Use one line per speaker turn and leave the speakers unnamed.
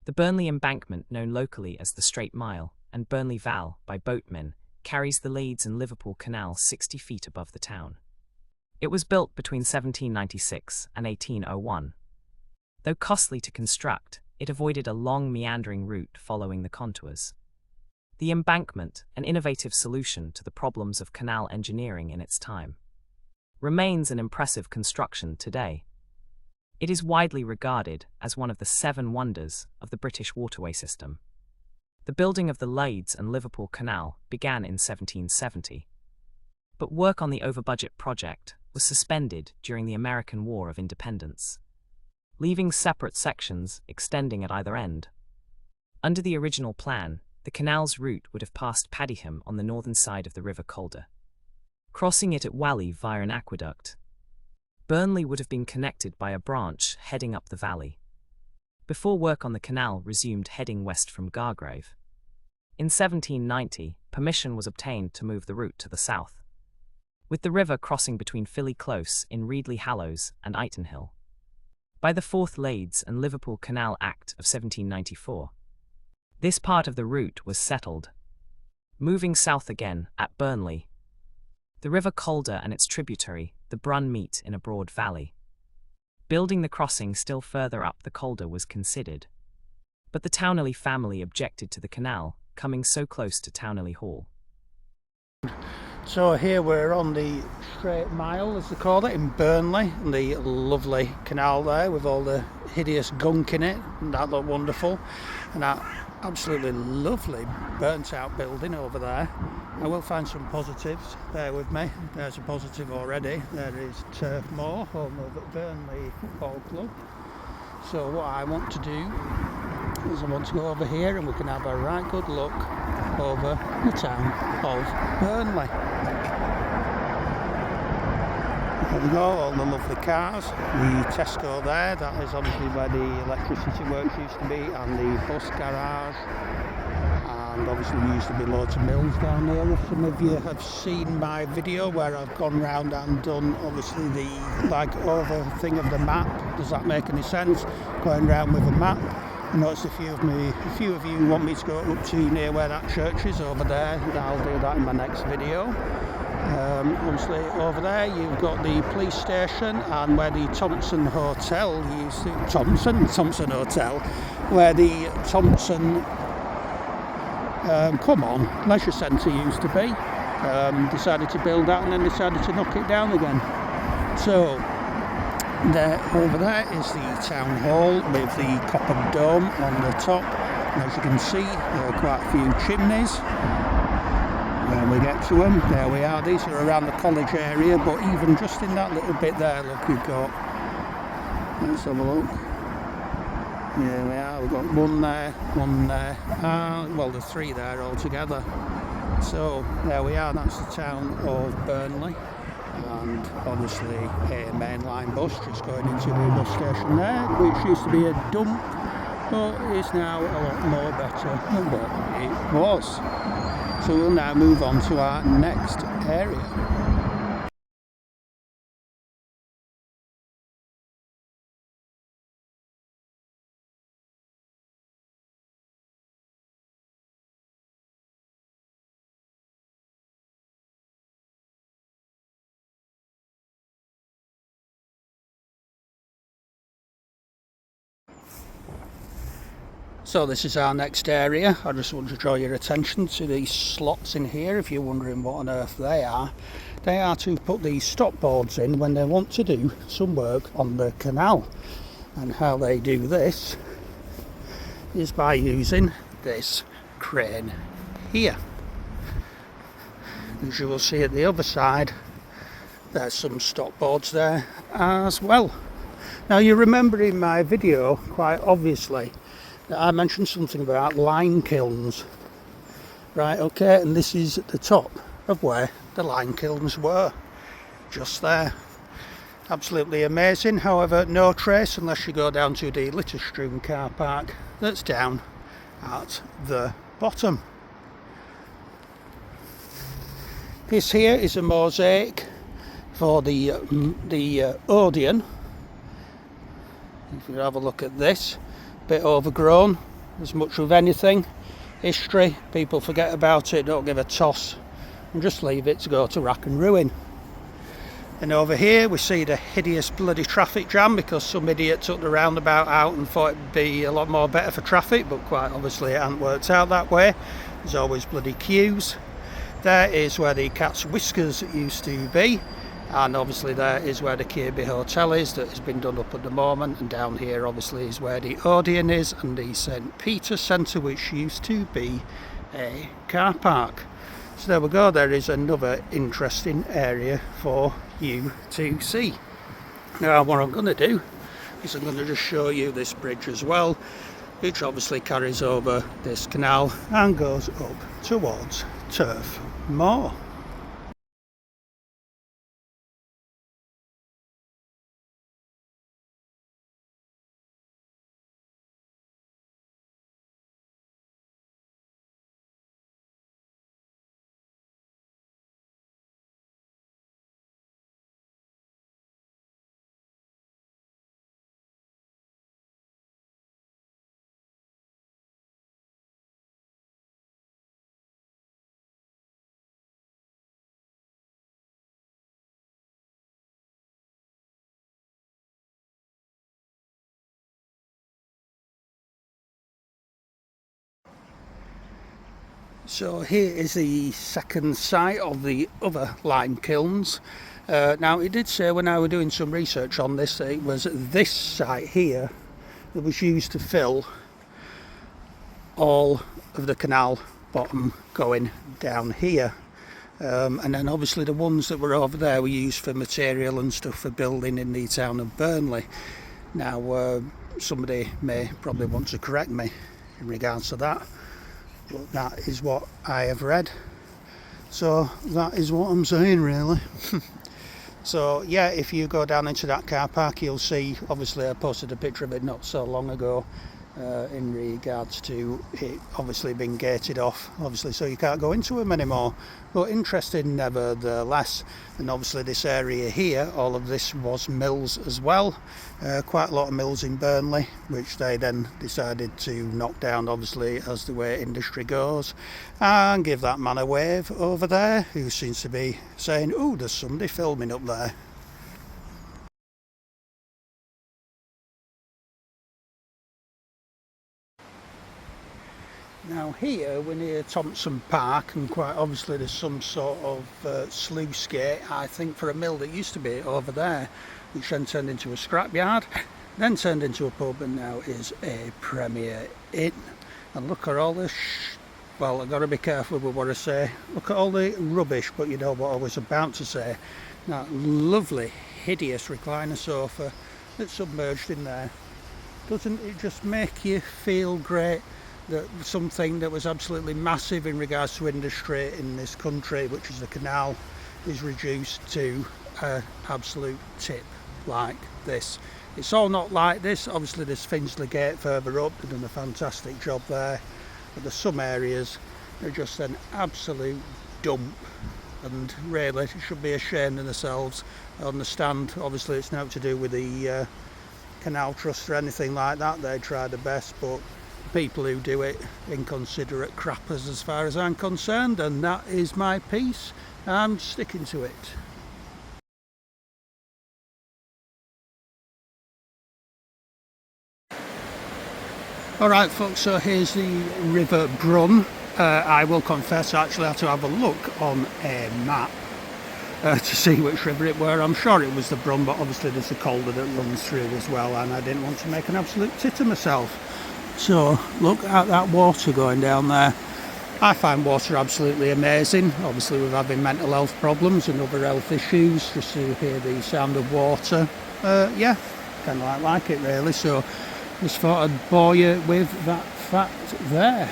The Burnley Embankment, known locally as the Straight Mile, and Burnley Val by boatmen, carries the Leeds and Liverpool Canal 60 feet above the town. It was built between 1796 and 1801. Though costly to construct, it avoided a long meandering route following the contours. The embankment, an innovative solution to the problems of canal engineering in its time, remains an impressive construction today. It is widely regarded as one of the 7 wonders of the British waterway system. The building of the Leeds and Liverpool Canal began in 1770, but work on the over-budget project was suspended during the American War of Independence, leaving separate sections extending at either end. Under the original plan, the canal's route would have passed Padiham on the northern side of the River Calder, crossing it at Whalley via an aqueduct. Burnley would have been connected by a branch heading up the valley, before work on the canal resumed heading west from Gargrave. In 1790, permission was obtained to move the route to the south, with the river crossing between Filly Close in Reedley Hallows and Ightenhill. By the 4th Leeds and Liverpool Canal Act of 1794, this part of the route was settled, moving south again at Burnley. The River Calder and its tributary, the Brun, meet in a broad valley. Building the crossing still further up the Calder was considered, but the Towneley family objected to the canal coming so close to Towneley Hall.
So here we're on the Straight Mile, as they call it, in Burnley, and the lovely canal there with all the hideous gunk in it, and that looked wonderful, and that absolutely lovely burnt out building over there. I will find some positives, bear with me. There's a positive already. There is Turf Moor, home of Burnley Football Club. So what I want to do is I want to go over here and we can have a right good look over the town of Burnley. There we go, all the lovely cars. The Tesco there, that is obviously where the electricity works used to be, and the bus garage. And obviously there used to be loads of mills down there. If some of you have seen my video where I've gone round and done obviously the over thing of the map, does that make any sense? Going round with a map. I noticed a few of you want me to go up to near where that church is over there. I'll do that in my next video. Obviously over there you've got the police station and where the Thompson Hotel used to, Thompson Hotel, where the Thompson Leisure Centre used to be. Decided to build that and then decided to knock it down again. So over there is the town hall with the copper dome on the top, and as you can see there are quite a few chimneys. When we get to them, there we are. These are around the college area, but even just in that little bit there, look, we've got, let's have a look. Here we are, we've got one there, well, there's 3 there altogether. So there we are, that's the town of Burnley, and obviously a mainline bus just going into the bus station there, which used to be a dump, but is now a lot more better than what it was. So we'll now move on to our next area. So this is our next area. I just want to draw your attention to these slots in here. If you're wondering what on earth they are to put these stop boards in when they want to do some work on the canal. And how they do this is by using this crane here. As you will see at the other side, there's some stop boards there as well. Now you remember in my video quite obviously I mentioned something about lime kilns, right? Okay, and this is at the top of where the lime kilns were, just there. Absolutely amazing. However, no trace unless you go down to the Litterstrom car park that's down at the bottom. This here is a mosaic for the Odeon. If you have a look at this, bit overgrown, as much of anything. History, people forget about it, don't give a toss, and just leave it to go to rack and ruin. And over here we see the hideous bloody traffic jam because some idiot took the roundabout out and thought it'd be a lot more better for traffic, but quite obviously it hasn't worked out that way. There's always bloody queues. There is where the Cat's Whiskers used to be, and obviously there is where the Kirby Hotel is, that has been done up at the moment, and down here obviously is where the Odeon is, and the St Peter Centre, which used to be a car park. So there we go, there is another interesting area for you to see. Now what I'm going to do is I'm going to just show you this bridge as well, which obviously carries over this canal and goes up towards Turf Moor. So here is the second site of the other lime kilns. Now it did say when I was doing some research on this, it was this site here that was used to fill all of the canal bottom going down here. And then obviously the ones that were over there were used for material and stuff for building in the town of Burnley. Now somebody may probably want to correct me in regards to that, but that is what I have read, so that is what I'm saying really. So yeah, if you go down into that car park, you'll see, obviously I posted a picture of it not so long ago, in regards to it obviously being gated off, obviously, so you can't go into them anymore, but interesting nevertheless. And obviously this area here, all of this was mills as well, quite a lot of mills in Burnley, which they then decided to knock down, obviously, as the way industry goes, and give that man a wave over there who seems to be saying, oh, there's somebody filming up there. Now here we're near Thompson Park, and quite obviously there's some sort of sluice gate, I think, for a mill that used to be over there, which then turned into a scrapyard, then turned into a pub, and now is a Premier Inn. And look at all this, well, I've got to be careful with what I say, look at all the rubbish, but you know what I was about to say. That lovely, hideous recliner sofa that's submerged in there. Doesn't it just make you feel great that something that was absolutely massive in regards to industry in this country, which is the canal, is reduced to an absolute tip like this? It's all not like this. Obviously there's Finchley Gate further up, they've done a fantastic job there, but there's some areas that are just an absolute dump, and really should be ashamed of themselves. I understand obviously it's not to do with the Canal Trust or anything like that, they try the best, but people who do it, inconsiderate crappers as far as I'm concerned, and that is my piece. I'm sticking to it. Alright folks, so here's the River Brun. I will confess I actually had to have a look on a map to see which river it were. I'm sure it was the Brun, but obviously there's a Calder that runs through as well, and I didn't want to make an absolute tit of myself. So look at that water going down there. I find water absolutely amazing. Obviously with having mental health problems and other health issues, just to hear the sound of water, yeah, kind of like it really. So just thought I'd bore you with that fact there.